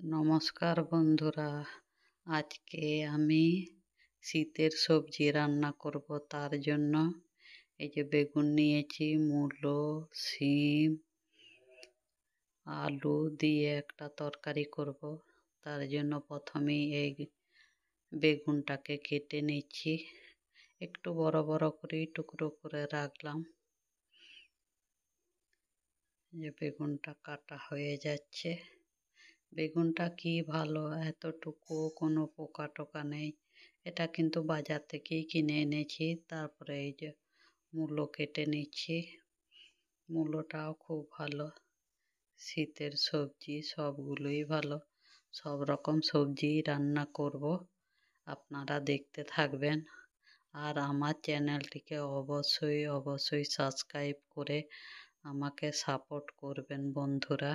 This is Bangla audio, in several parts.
নমস্কার বন্ধুরা, আজকে আমি শীতের সবজি রান্না করব। তার জন্য এই যে বেগুন নিয়েছি, মূলো, শিম, আলু দিয়ে একটা তরকারি করব। তার জন্য প্রথমেই এই বেগুনটাকে কেটে নিচ্ছি, একটু বড় বড় করে টুকরো করে রাখলাম। যে বেগুনটা কাটা হয়ে যাচ্ছে। বেগুনটা কি ভালো, এতটুকু কোনো পোকা টোকা নেই। এটা কিন্তু বাজার থেকেই কিনে এনেছি। তারপরে এই যে মূলো কেটে নিচ্ছি, মূলোটাও খুব ভালো। শীতের সবজি সবগুলোই ভালো, সব রকম সবজি রান্না করব, আপনারা দেখতে থাকবেন। আর আমার চ্যানেলটিকে অবশ্যই অবশ্যই সাবস্ক্রাইব করে আমাকে সাপোর্ট করবেন বন্ধুরা।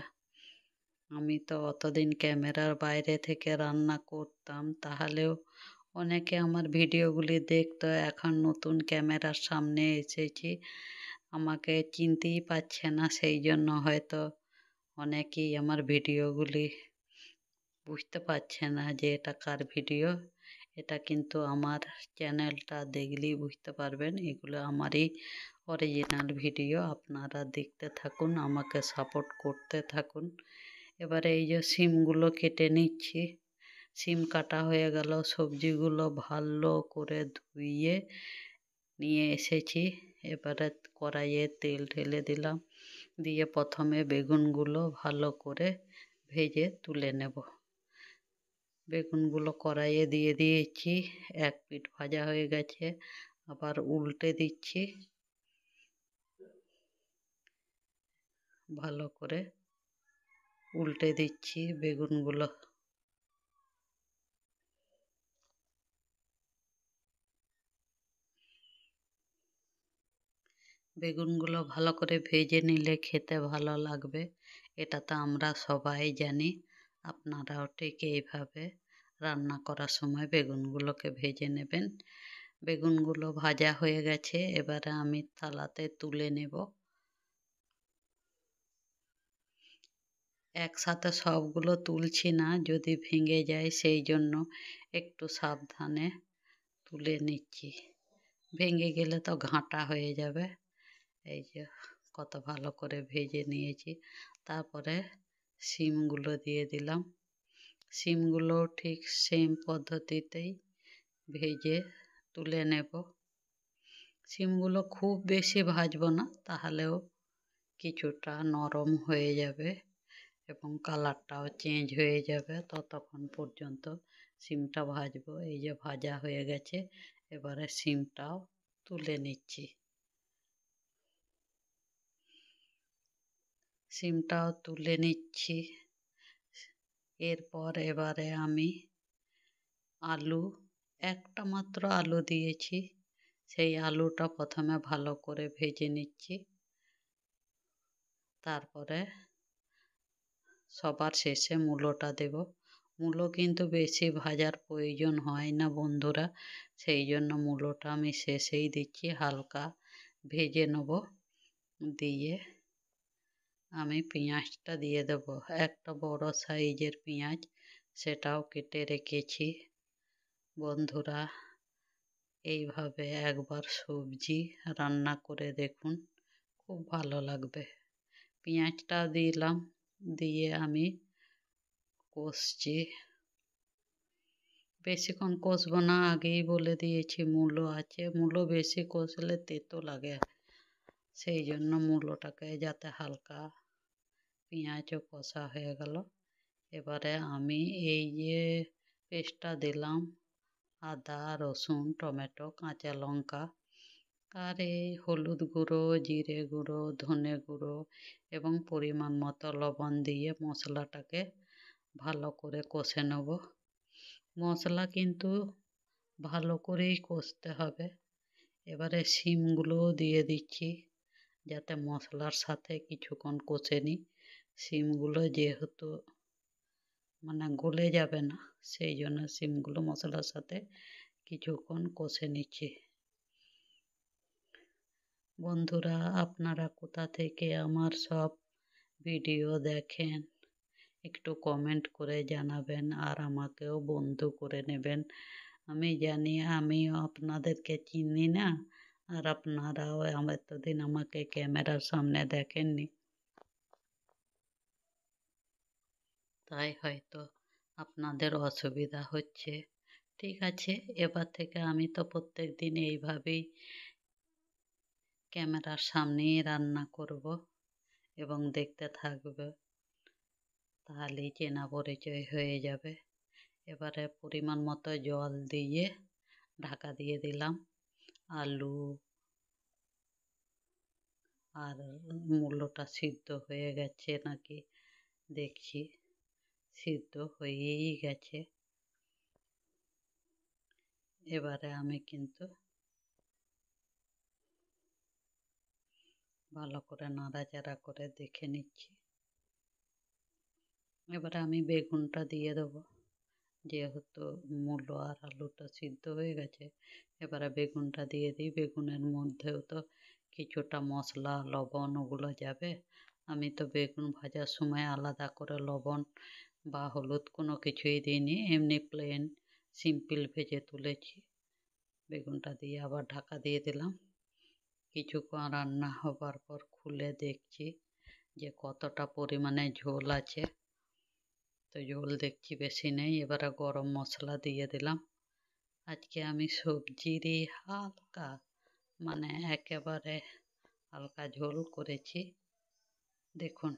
আমি তো অতদিন ক্যামেরার বাইরে থেকে রান্না করতাম, তাহলেও অনেকে আমার ভিডিওগুলি দেখতো। এখন নতুন ক্যামেরার সামনে এসেছি, আমাকে চিনতেই পারছে না, সেই জন্য হয়তো অনেকেই আমার ভিডিওগুলি বুঝতে পারছে না যে এটা কার ভিডিও। এটা কিন্তু আমার চ্যানেলটা দেখলেই বুঝতে পারবেন, এগুলো আমারই অরিজিনাল ভিডিও। আপনারা দেখতে থাকুন, আমাকে সাপোর্ট করতে থাকুন। এবারে এই যে শিমগুলো কেটে নিচ্ছি, শিম কাটা হয়ে গেল। সবজিগুলো ভালো করে ধুইয়ে নিয়ে এসেছি। এবারে কড়াইয়ে তেল ঢেলে দিলাম, দিয়ে প্রথমে বেগুনগুলো ভালো করে ভেজে তুলে নেব। বেগুনগুলো কড়াইয়ে দিয়ে দিয়েছি, এক পিঠ ভাজা হয়ে গেছে, আবার উল্টে দিচ্ছি। ভালো করে উল্টে দিচ্ছি বেগুনগুলো। বেগুনগুলো ভালো করে ভেজে নিলে খেতে ভালো লাগবে, এটা তো আমরা সবাই জানি। আপনারাও ঠিক এইভাবে রান্না করার সময় বেগুনগুলোকে ভেজে নেবেন। বেগুনগুলো ভাজা হয়ে গেছে, এবারে আমি থালাতে তুলে নেব। একসাথে সবগুলো তুলছি না, যদি ভেঙে যায় সেই জন্য একটু সাবধানে তুলে নিচ্ছি। ভেঙে গেলে তো ঘাঁটা হয়ে যাবে। এই যে কত ভালো করে ভেজে নিয়েছি। তারপরে শিমগুলো দিয়ে দিলাম। শিমগুলো ঠিক সেম পদ্ধতিতেই ভেজে তুলে নেব। শিমগুলো খুব বেশি ভাজবো না, তাহলেও কিছুটা নরম হয়ে যাবে এবং কালারটাও চেঞ্জ হয়ে যাবে। ততক্ষণ পর্যন্ত শিমটা ভাজবো। এই যে ভাজা হয়ে গেছে, এবারে শিমটাও তুলে নিচ্ছি। শিমটাও তুলে নিচ্ছি। এরপর এবারে আমি আলু, একটা মাত্র আলু দিয়েছি, সেই আলুটা প্রথমে ভালো করে ভেজে নিচ্ছি। তারপরে সবার শেষে মূলোটা দেব। মূলো কিন্তু বেশি ভাজার প্রয়োজন হয় না বন্ধুরা, সেই জন্য মূলোটা আমি শেষেই দিচ্ছি, হালকা ভেজে নেব। দিয়ে আমি পেঁয়াজটা দিয়ে দেব, একটা বড় সাইজের পেঁয়াজ, সেটাও কেটে রেখেছি। বন্ধুরা এইভাবে একবার সবজি রান্না করে দেখুন, খুব ভালো লাগবে। পেঁয়াজটা দিলাম, দিয়ে আমি কষছি। বেশিক্ষণ কষবো না, আগেই বলে দিয়েছি মূলো আছে, মূলো বেশি কষলে তেতো লাগে, সেই জন্য মূলোটাকে যাতে হালকা, পেঁয়াজও কষা হয়ে গেল। এবারে আমি এই যে পেস্টটা দিলাম, আদা, রসুন, টমেটো, কাঁচা লঙ্কা, আর এই হলুদ গুঁড়ো, জিরে গুঁড়ো, ধনে গুঁড়ো এবং পরিমাণ মতো লবণ দিয়ে মশলাটাকে ভালো করে কষে নেব। মশলা কিন্তু ভালো করেই কষতে হবে। এবারে শিমগুলোও দিয়ে দিচ্ছি, যাতে মশলার সাথে কিছুক্ষণ কষে নিই। শিমগুলো যেহেতু গলে যাবে না, সেই জন্য শিমগুলো মশলার সাথে কিছুক্ষণ কষে নিচ্ছি। বন্ধুরা আপনারা কোথা থেকে আমার সব ভিডিও দেখেন একটু কমেন্ট করে জানাবেন আর আমাকেও বন্ধু করে নেবেন। আমি জানি আমিও আপনাদেরকে চিনি না, আর আপনারাও এতদিন আমাকে ক্যামেরার সামনে দেখেননি, তাই হয়তো আপনাদের অসুবিধা হচ্ছে। ঠিক আছে, এবার থেকে আমি তো প্রত্যেক দিন এইভাবেই ক্যামেরার সামনেই রান্না করব এবং দেখতে থাকবে, তাহলেই চেনা পরিচয় হয়ে যাবে। এবারে পরিমাণ মতো জল দিয়ে ঢাকা দিয়ে দিলাম। আলু আর মূলোটা সিদ্ধ হয়ে গেছে নাকি দেখছি, সিদ্ধ হয়েই গেছে। এবারে আমি কিন্তু ভালো করে নাড়াচাড়া করে দেখে নিচ্ছি। এবারে আমি বেগুনটা দিয়ে দেবো, যেহেতু মূলো আর আলুটা সিদ্ধ হয়ে গেছে। এবারে বেগুনটা দিয়ে দিই। বেগুনের মধ্যেও তো কিছুটা মশলা লবণ ওগুলো যাবে। আমি তো বেগুন ভাজার সময় আলাদা করে লবণ বা হলুদ কোনো কিছুই দিইনি, এমনি প্লেন সিম্পল ভেজে তুলেছি। বেগুনটা দিয়ে আবার ঢাকা দিয়ে দিলাম। কিছুক্ষণ রান্না হবার পর খুলে দেখছি যে কতটা পরিমাণে ঝোল আছে। তো ঝোল দেখছি বেশি নেই। এবারে গরম মশলা দিয়ে দিলাম। আজকে আমি সবজিরই হালকা, মানে একেবারে হালকা ঝোল করেছি। দেখুন